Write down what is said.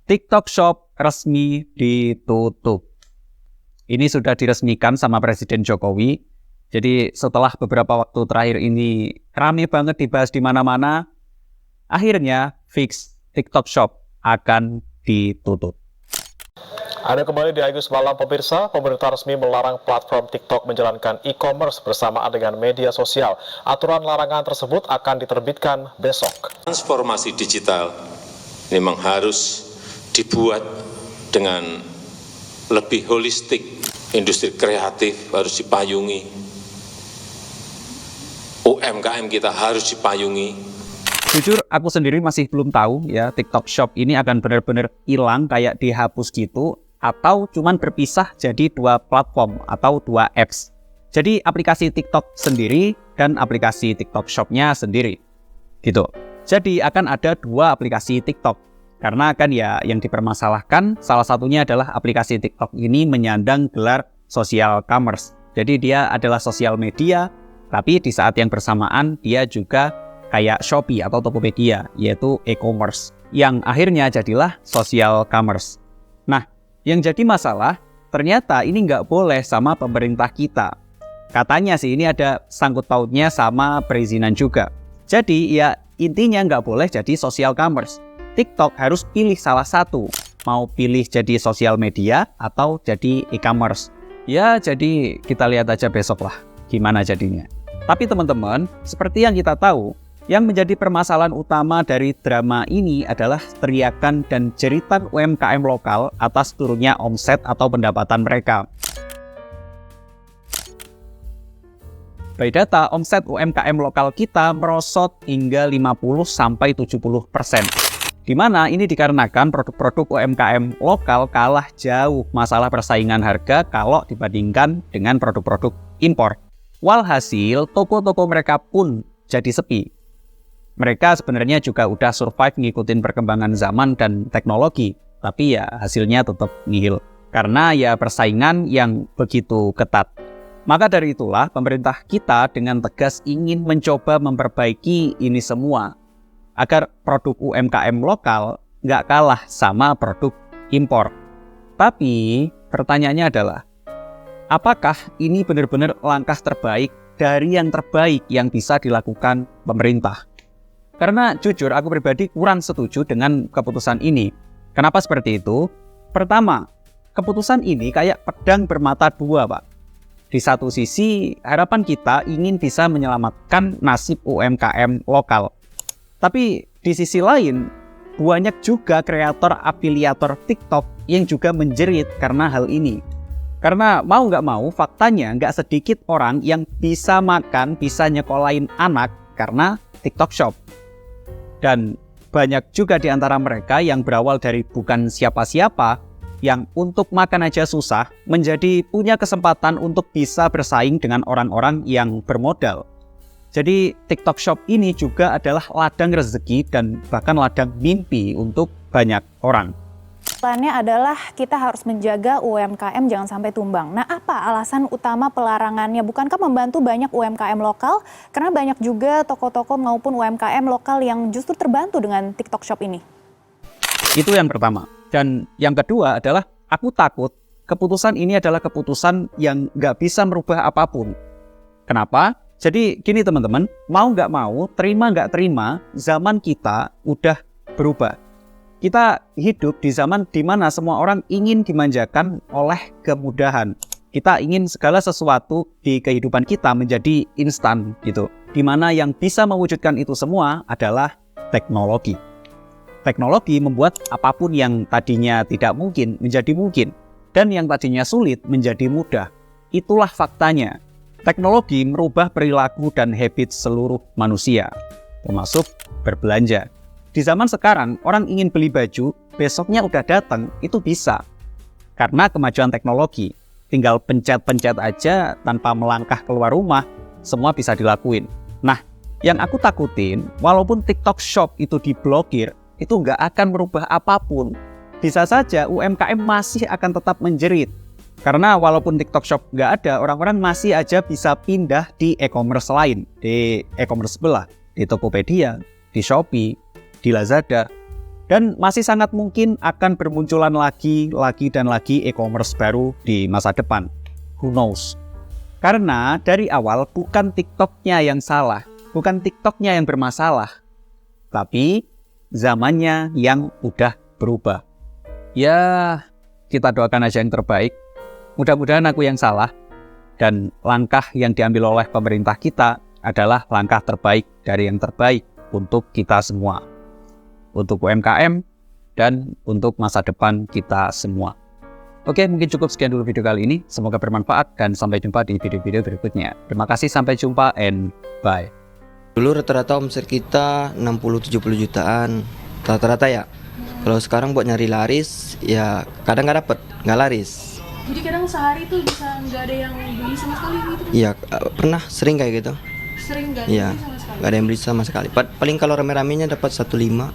TikTok Shop resmi ditutup. Ini sudah diresmikan sama Presiden Jokowi. Jadi setelah beberapa waktu terakhir ini rame banget dibahas di mana-mana, akhirnya fix TikTok Shop akan ditutup. Anda kembali di Agus Malam pemirsa, pemerintah resmi melarang platform TikTok menjalankan e-commerce bersamaan dengan media sosial. Aturan larangan tersebut akan diterbitkan besok. Transformasi digital memang harus dibuat dengan lebih holistik. Industri kreatif harus dipayungi. UMKM kita harus dipayungi. Jujur, aku sendiri masih belum tahu ya TikTok Shop ini akan benar-benar hilang kayak dihapus gitu, atau cuman berpisah jadi dua platform atau dua apps. Jadi aplikasi TikTok sendiri dan aplikasi TikTok Shop-nya sendiri. Gitu. Jadi akan ada dua aplikasi TikTok. Karena kan ya yang dipermasalahkan salah satunya adalah aplikasi TikTok ini menyandang gelar social commerce. Jadi dia adalah sosial media, tapi di saat yang bersamaan dia juga kayak Shopee atau Tokopedia, yaitu e-commerce. Yang akhirnya jadilah social commerce. Nah, yang jadi masalah ternyata ini nggak boleh sama pemerintah kita. Katanya sih ini ada sangkut pautnya sama perizinan juga. Jadi ya intinya nggak boleh jadi social commerce. TikTok harus pilih salah satu, mau pilih jadi sosial media atau jadi e-commerce. Ya, jadi kita lihat aja besok lah gimana jadinya. Tapi teman-teman, seperti yang kita tahu, yang menjadi permasalahan utama dari drama ini adalah teriakan dan jeritan UMKM lokal atas turunnya omset atau pendapatan mereka. By data, omset UMKM lokal kita merosot hingga 50-70%. Di mana ini dikarenakan produk-produk UMKM lokal kalah jauh masalah persaingan harga kalau dibandingkan dengan produk-produk impor. Walhasil, toko-toko mereka pun jadi sepi. Mereka sebenarnya juga udah survive ngikutin perkembangan zaman dan teknologi, tapi ya hasilnya tetap nihil. Karena ya persaingan yang begitu ketat. Maka dari itulah pemerintah kita dengan tegas ingin mencoba memperbaiki ini semua. Agar produk UMKM lokal nggak kalah sama produk impor. Tapi pertanyaannya adalah, apakah ini benar-benar langkah terbaik dari yang terbaik yang bisa dilakukan pemerintah? Karena jujur aku pribadi kurang setuju dengan keputusan ini. Kenapa seperti itu? Pertama, keputusan ini kayak pedang bermata dua, Pak. Di satu sisi, harapan kita ingin bisa menyelamatkan nasib UMKM lokal. Tapi di sisi lain, banyak juga kreator afiliator TikTok yang juga menjerit karena hal ini. Karena mau nggak mau, faktanya nggak sedikit orang yang bisa makan, bisa nyekolahin anak karena TikTok Shop. Dan banyak juga di antara mereka yang berawal dari bukan siapa-siapa, yang untuk makan aja susah, menjadi punya kesempatan untuk bisa bersaing dengan orang-orang yang bermodal. Jadi TikTok Shop ini juga adalah ladang rezeki dan bahkan ladang mimpi untuk banyak orang. Alasannya adalah kita harus menjaga UMKM jangan sampai tumbang. Nah, apa alasan utama pelarangannya? Bukankah membantu banyak UMKM lokal? Karena banyak juga toko-toko maupun UMKM lokal yang justru terbantu dengan TikTok Shop ini. Itu yang pertama. Dan yang kedua adalah aku takut keputusan ini adalah keputusan yang nggak bisa merubah apapun. Kenapa? Jadi gini teman-teman, mau nggak mau, terima nggak terima, zaman kita udah berubah. Kita hidup di zaman di mana semua orang ingin dimanjakan oleh kemudahan. Kita ingin segala sesuatu di kehidupan kita menjadi instan gitu. Di mana yang bisa mewujudkan itu semua adalah teknologi. Teknologi membuat apapun yang tadinya tidak mungkin menjadi mungkin. Dan yang tadinya sulit menjadi mudah. Itulah faktanya. Teknologi merubah perilaku dan habit seluruh manusia, termasuk berbelanja. Di zaman sekarang, orang ingin beli baju, besoknya udah datang, itu bisa. Karena kemajuan teknologi, tinggal pencet-pencet aja tanpa melangkah keluar rumah, semua bisa dilakuin. Nah, yang aku takutin, walaupun TikTok Shop itu diblokir, itu nggak akan merubah apapun. Bisa saja UMKM masih akan tetap menjerit. Karena walaupun TikTok Shop nggak ada, orang-orang masih aja bisa pindah di e-commerce lain, di e-commerce sebelah, di Tokopedia, di Shopee, di Lazada. Dan masih sangat mungkin akan bermunculan lagi dan lagi e-commerce baru di masa depan. Who knows? Karena dari awal bukan TikToknya yang salah, bukan TikToknya yang bermasalah, tapi zamannya yang udah berubah. Ya, kita doakan aja yang terbaik. Mudah-mudahan aku yang salah, dan langkah yang diambil oleh pemerintah kita adalah langkah terbaik dari yang terbaik untuk kita semua. Untuk UMKM, dan untuk masa depan kita semua. Oke, mungkin cukup sekian dulu video kali ini. Semoga bermanfaat dan sampai jumpa di video-video berikutnya. Terima kasih, sampai jumpa, and bye. Dulu rata-rata omset kita 60-70 jutaan, rata-rata ya. Kalau sekarang buat nyari laris, ya kadang nggak dapet, nggak laris. Jadi kadang sehari tuh bisa nggak ada yang beli sama sekali gitu? Iya, pernah sering kayak gitu. Sering nggak ada Iya, yang beli sama sekali? nggak ada yang beli sama sekali. Paling kalau rame-ramenya dapat 1,5.